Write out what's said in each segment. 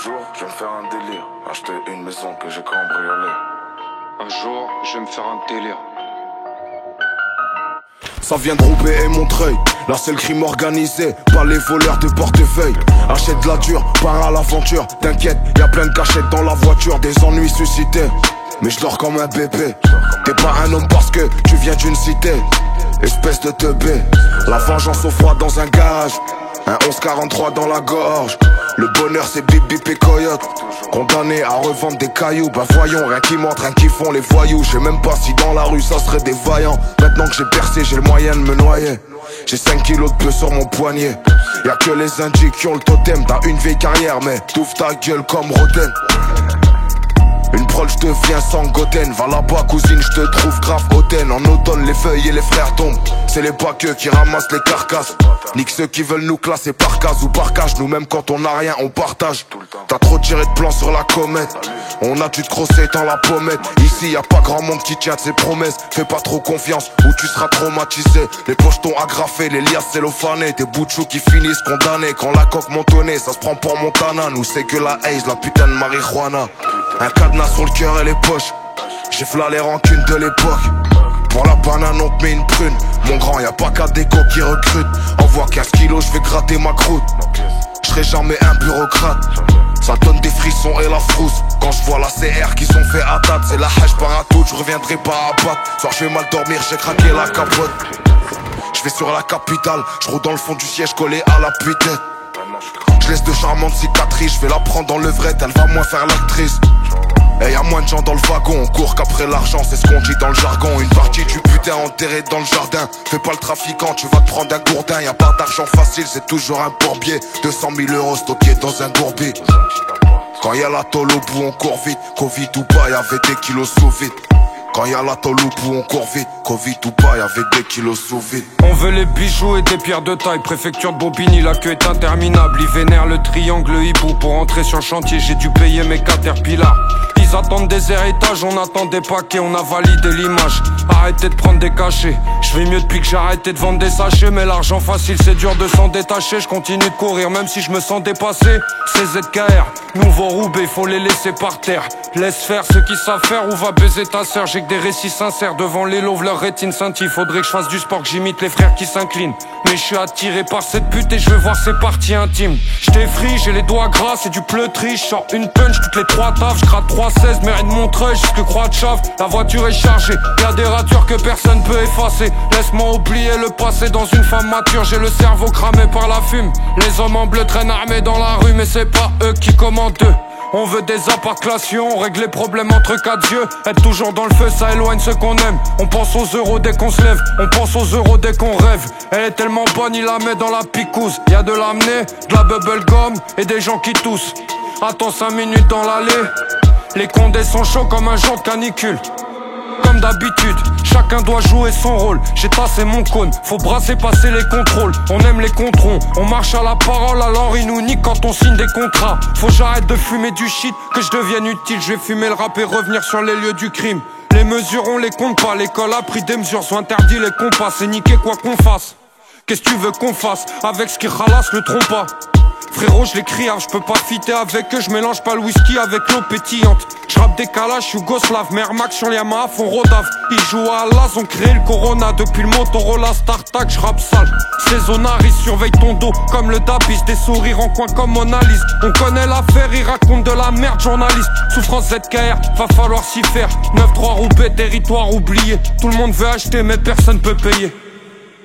jour, je vais me faire un délire. Acheter une maison que j'ai cambriolée. Un jour, je vais me faire un délire. Ça vient de Roubaix et Montreuil. Là c'est le crime organisé, pas les voleurs de portefeuille. Achète de la dure, pars à l'aventure. T'inquiète, y'a plein de cachettes dans la voiture. Des ennuis suscités, mais je dors comme un bébé. T'es pas un homme parce que tu viens d'une cité. Espèce de teubé. La vengeance au froid dans un garage. Un 11-43 dans la gorge. Le bonheur c'est bip bip et coyote. Condamné à revendre des cailloux. Bah voyons, rien qui montre, rien qui font les voyous. Je sais même pas si dans la rue ça serait des vaillants. Maintenant que j'ai percé, j'ai le moyen de me noyer. J'ai 5 kilos de bœuf sur mon poignet. Y'a que les indiques qui ont le totem. T'as une vieille carrière mais t'ouvres ta gueule comme Roden. Une prole, je deviens sans goten. Va là-bas cousine, je te trouve grave hautaine. En automne les feuilles et les frères tombent. C'est les baqueux qui ramassent les carcasses. Nique ceux qui veulent nous classer par case ou par cage. Nous même quand on n'a rien on partage. T'as trop tiré de plan sur la comète. On a dû te crosser dans la pommette. Ici y a pas grand monde qui tient de ses promesses. Fais pas trop confiance ou tu seras traumatisé. Les pochetons agrafés, les liasses cellophanées. Des bouts de chou qui finissent condamnés. Quand la coque montonnée, ça se prend pour Montana. Nous c'est que la haze, la putain de marijuana. Un cadenas sur le cœur et les poches. J'ai fla les rancunes de l'époque. Pour la banane on te met une prune. Mon grand y'a pas qu'à déco qui recrute. Envoie 15 kilos je vais gratter ma croûte. J'serai jamais un bureaucrate. Ça donne des frissons et la frousse. Quand je vois la CR qui sont fait à date. C'est la hache par à tout, je reviendrai pas à battre. Soir je vais mal dormir, j'ai craqué la capote. Je vais sur la capitale, je roule dans le fond du siège collé à la tête. Je laisse de charmantes cicatrices, je vais la prendre dans levrette, elle va moins faire l'actrice. Et y'a moins de gens dans le wagon, on court qu'après l'argent, c'est ce qu'on dit dans le jargon. Une partie du putain enterrée dans le jardin. Fais pas le trafiquant, tu vas te prendre un gourdin. Y'a pas d'argent facile, c'est toujours un bourbier. 200 000 euros stockés dans un bourbier. Quand y'a la tôle au bout, on court vite. Covid ou pas, y'avait des kilos sous vide. Quand y'a la tôle au bout, on court vite. Covid ou pas, y'avait des kilos sous vide. On veut les bijoux et des pierres de taille. Préfecture de Bobigny, la queue est interminable. Ils vénèrent le triangle, le hibou. Pour entrer sur le chantier, j'ai dû payer mes caterpillars. Ils attendent des héritages, on attend des paquets, on a validé l'image. Arrêtez de prendre des cachets. Je vais mieux depuis que j'ai arrêté de vendre des sachets. Mais l'argent facile, c'est dur de s'en détacher. Je continue de courir même si je me sens dépassé. C'est ZKR, nouveau Roubaix, faut les laisser par terre. Laisse faire ceux qui savent faire ou va baiser ta sœur. J'ai que des récits sincères devant les loaves, leur rétine scintille. Faudrait que je fasse du sport, que j'imite les frères qui s'inclinent. Mais je suis attiré par cette pute et je veux voir ses parties intimes. J't'ai free, j'ai les doigts gras, c'est du pleutri. J'sors une punch toutes les 3 taffes. J'gratte 3,16, mairie de Montreuil jusque Croix de Chave. La voiture est chargée, y'a des ratures que personne peut effacer. Laisse-moi oublier le passé dans une femme mature. J'ai le cerveau cramé par la fume. Les hommes en bleu traînent armés dans la rue, mais c'est pas eux qui commandent eux. On veut des apparclations, on règle les problèmes entre 4 yeux. Être toujours dans le feu, ça éloigne ceux qu'on aime. On pense aux euros dès qu'on se lève, on pense aux euros dès qu'on rêve. Elle est tellement bonne, il la met dans la picouse. Y'a de l'amener, de la bubble gum et des gens qui toussent. Attends 5 minutes dans l'allée. Les condés sont chauds comme un jour de canicule. Comme d'habitude, chacun doit jouer son rôle. J'ai tassé mon cône, faut brasser, passer les contrôles. On aime les controns, on marche à la parole. Alors ils nous niquent quand on signe des contrats. Faut que j'arrête de fumer du shit, que je devienne utile. Je vais fumer le rap et revenir sur les lieux du crime. Les mesures on les compte pas, l'école a pris des mesures. Sont interdits les compas, c'est niqué quoi qu'on fasse. Qu'est-ce que tu veux qu'on fasse, avec ce qui ralasse le trompe pas. Frérot je les criards, je peux pas fitter avec eux. Je mélange pas le whisky avec l'eau pétillante. Je rappe des calages, Yougoslave, mais Air Max sur les Yamaha font rodave. Ils jouent à l'as, ont créé le Corona. Depuis le Motorola StarTAC, je rappe sale. Saisonnard, ils surveillent ton dos comme le Dabis. Des sourires en coin comme Mona Lisa. On connaît l'affaire, ils racontent de la merde, journaliste. Souffrance ZKR, va falloir s'y faire. 9-3 Roubaix, territoire oublié. Tout le monde veut acheter mais personne peut payer.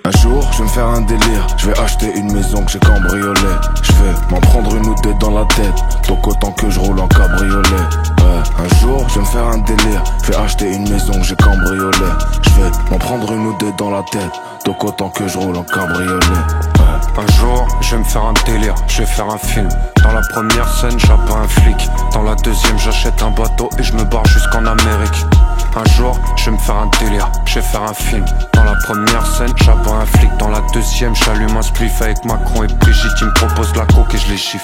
Un jour, je vais me faire un délire. Je vais acheter une maison que j'ai cambriolée. Je vais m'en prendre une ou deux dans la tête. Donc autant que je roule en cabriolet. Ouais. Un jour, je vais me faire un délire. Je vais acheter une maison que j'ai cambriolée. Je vais m'en prendre une ou deux dans la tête. Donc autant que je roule en cabriolet. Ouais. Un jour, je vais me faire un délire, je vais faire un film. Dans la première scène, j'abats un flic. Dans la deuxième, j'achète un bateau et je me barre jusqu'en Amérique. Un jour, je vais me faire un délire, je vais faire un film. Dans la première scène, j'abats un flic. Dans la deuxième, j'allume un spliff avec Macron et Brigitte. Ils me proposent la coke et je les gifle.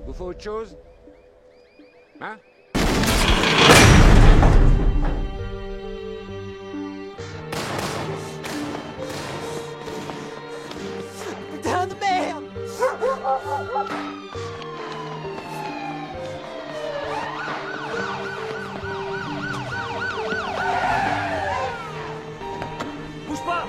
Vous faut autre chose? Hein? pas.